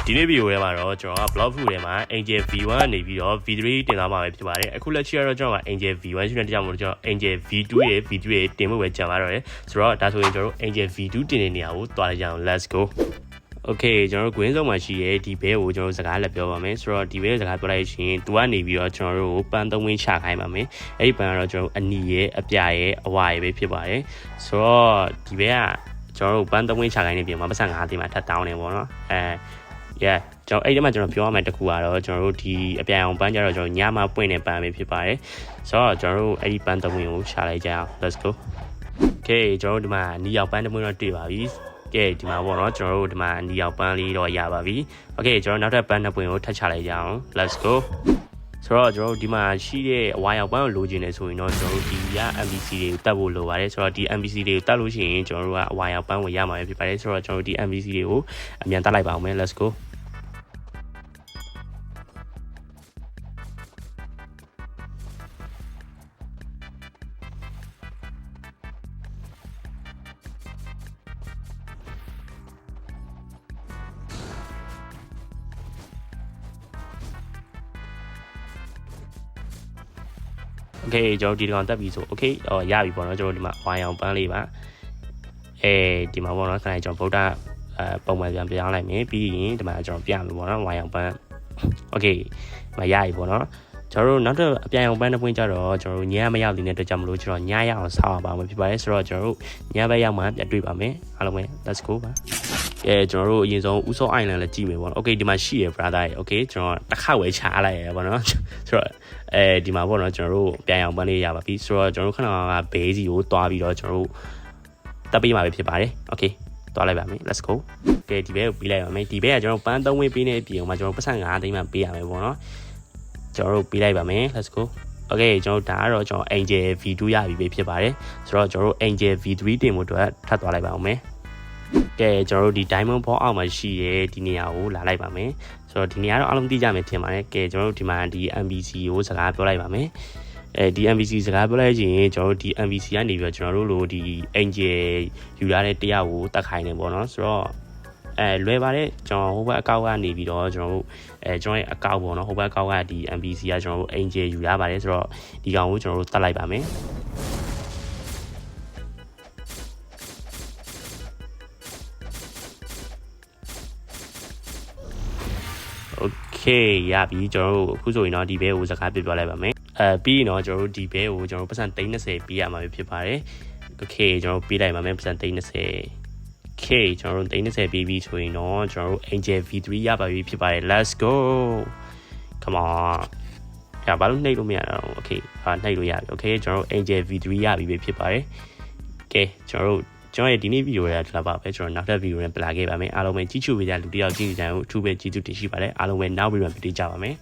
ဒီနေ့ဗီဒီယိုထဲမှာတော့ကျွန်တော်က blog view ထဲမှာ Angel V1 နေပြီးတော့ V3 တင်သွားမှာပဲဖြစ်ပါတယ်အခုလက်ရှိကတော့ကျွန်တော်က Angel V1 ရှိတဲ့ကြောင့်မို့လို့ကျွန်တော် Angel V2 ရဲ့ V3 ရဲ့တင်ဖို့ပဲကြံပါတော့တယ်ဆိုတော့ဒါဆိုရင်ကျွန်တော်တို့ Angel V2 တင်တဲ့နေရာကိုတွားလိုက်ကြအောင် let's go Okay ကျွန်တော်တို့ green zone မှာရှိရဲ့ဒီဘဲကိုကျွန်တော်တို့စကားလက်ပြောပါမယ်ဆိုတော့ဒီဘဲစကားပြောလိုက်ရှင်သူကနေပြီးတော့ကျွန်တော်တို့ပန်းသုံးဝင်းချခိုင်းပါမယ်အဲ့ဒီပန်းကတော့ကျွန်တော်တို့အနီရဲ့အပြရဲ့အဝရဲ့ပဲဖြစ်ပါတယ်ဆိုတော့ဒီဘဲကကျွန်တော်တို့ပန်းသုံးဝင်းချခိုင်းနေပြင်မှာပတ်စံ9သိန်းမှာထပ်တောင်းနေပေါ့နော်yeah ကျွန်တော်အဲ့ဒီမှာကျွန်တော်ပြောရမယ်တခုကတော့ကျွန်တော်တို့ဒီအပြိုင်အောင်ပန်းကြတော့ကျွန်တော်ညမှာပွင့်နေပန်းပဲဖြစ်ပါတယ်ဆိုတော့ကျွန်တော်တို့အဲ့ဒီပန်းသုံးဝင်းကိုချလိုက်ကြအောင် let's go Okay ကျွန်တော်တို့ဒီမှာနီရောက်ပန်းတစ်ပွင့်တော့တွေ့ပါပြီကဲဒီမှာပေါ့နော်ကျွန်တော်တို့ဒီမှာနီရောက်ပန်းလေးတော့ရပါပြီ Okay ကျွန်တော်နောက်ထပ်ပန်းနှစ်ပွင့်ကိုထပ်ချလိုက်ကြအောင် let's go ဆိုတော့ကျွန်တော်တို့ဒီမှာရှိတဲ့အဝါရောက်ပန်းကိုလိုချင်နေဆိုရင်တော့ကျွန်တော်တို့ဒီက MBC တွေကိုတတ်ဖို့လိုပါတယ်ဆိုတော့ဒီ MBC တွေကိုတတ်လို့ရှိရင်ကျွန်တော်တို့ကအဝါရောက်ပန်းကိုရမှာပဲဖြစ်ပါတယ်ဆိုတော့ကျွန်တော်တို့ဒီ MBC တွေကိုအမြန်တတ်လိုက်ပါအောင်မယ် let's go Okay ကျွန်တော်ဒီကောင်တက်ပြီဆို Okay ရပြီပေါ့နော်ကျွန်တော်ဒီမှာဝိုင်းအောင်ပန်းလေးပါဒီမှာပေါ့နော်ခဏကျွန်တော်ဗုဒ္ဓပုံမှန်ပြန်ပြောင်းလိုက်မယ်ပြီးရင်ဒီမှာကျွန်တော်ပြမယ်ပေါ့နော်ဝိုင်းအောင်ပန်း Okay မရပြီပေါ့နော်ကျွန်တော်တို့နောက်ထပ်အပြိုင်အောင်ပန်းတစ်ပွင့်ကြတော့ကျွန်တော်တို့ညမရောက်တဲ့အတွက်ကြောင့်မလို့ကျွန်တော်ညရအောင်ဆောက်ပါမယ်ဖြစ်ပါတယ်ဆိုတော့ကျွန်တော်တို့ညဘက်ရောက်မှပြန်တွေ့ပါမယ်အားလုံးပဲ let's go ပါကျွန်တော်တို့အရင်ဆုံးဦးစော island လည်းကြည့်မယ်ပေါ့နော် Okay ဒီမှာရှိရ brother ရေ Okay ကျွန်တော်တစ်ခါဝယ်ချားလိုက်ရပေါ့နော်ဆိုတော့ဒီမှာပေါ့နော်ကျွန်တော်တို့ပြန်အောင်ပန်းလေးရပါပြီဆိုတော့ကျွန်တော်တို့ခဏကဘေးစီကိုတွားပြီးတော့ကျွန်တော်တို့တက်ပေးမှာပဲဖြစ်ပါတယ် Okay တွားလိုက်ပါမယ် let's go ကဲဒီဘဲကိုပြီးလိုက်ပါမယ်ဒီဘဲကကျွန်တော်ပန်း3ဝင်းပေးနေပြင်မှာကျွန်တော်ပတ်စံ9သိန်းမှပေးရမယ်ပေါ့နော်ကျွန်တော်တို့ပြီးလိုက်ပါမယ် let's go Okay ကျွန်တော်ဒါကတော့ကျွန်တော် Angel V2 ရပြီပဲဖြစ်ပါတယ်ဆိုတော့ကျွန်တော်တို့ Angel V3 တင်ဖို့အတွက်ထပ်သွားလိုက်ပါအောင်မယ်ကဲကျွန်တော်တို့ဒီ diamond ball အောက်မှာရှိရဲဒီနေရာကိုလာလိုက်ပါမယ်ဆိုတော့ဒီနေရာတော့အားလုံးသိကြမယ်ထင်ပါတယ်ကဲကျွန်တော်တို့ဒီမှာဒီ MBC ကိုစကားပြောလိုက်ပါမယ်ဒီ MBC စကားပြောလိုက်ရင်ကျွန်တော်တို့ဒီ MBC ကနေပြီးတော့ကျွန်တော်တို့လိုဒီ Angel ယူရတဲ့တရားကိုတက်ခိုင်းနေပေါ့နော်ဆိုတော့လွယ်ပါတယ်ကျွန်တော်ဟိုဘက်အကောက်ကနေပြီးတော့ကျွန်တော်တို့ကျွန်တော်ရဲ့အကောက်ပေါ့နော်ဟိုဘက်အကောက်ကဒီ MBC ကကျွန်တော်တို့ Angel ယူရပါတယ်ဆိုတော့ဒီကောင်ကိုကျွန်တော်တို့တက်လိုက်ပါမယ်Okay ရပြီကျွန်တော်တို့အခုဆိုရင်တော့ဒီဘဲကိုစကားပြောလိုက်ပါမယ်ပြီးရင်တော့ကျွန်တော်တို့ဒီဘဲကိုကျွန်တော်တို့ပတ်စံ30ပေးရမှာဖြစ်ပါတယ် Okay ကျွန်တော်တို့ပေးလိုက်ပါမယ်ပတ်စံ30 Okay ကျွန်တော်တို့30ပေးပြီးဆိုရင်တော့ကျွန်တော်တို့ Angel V3 ရပါပြီဖြစ်ပါတယ် let's go come on ဘာလို့နှိပ်လို့မရတော့ Okay နှိပ်လို့ရပြီ Okay ကျွန်တော်တို့ Angel V3 ရပြီပဲဖြစ်ပါတယ် Okay ကျွန်တော်ရဲ့ဒီနေ့ဗီဒီယိုရတာပါပဲကျွန်တော်နောက်ထပ်ဗီဒီယိုနဲ့ပြန်လာခဲ့ပါမယ်အားလုံးပဲကြည့်ချူပေးကြလူတယောက်ကြည့်ကြအောင်အထူးပဲကျေးဇူးတင်ရှိပါတယ်အားလုံးပဲနောက်ဗီဒီယိုမှာတွေ့ကြပါမယ်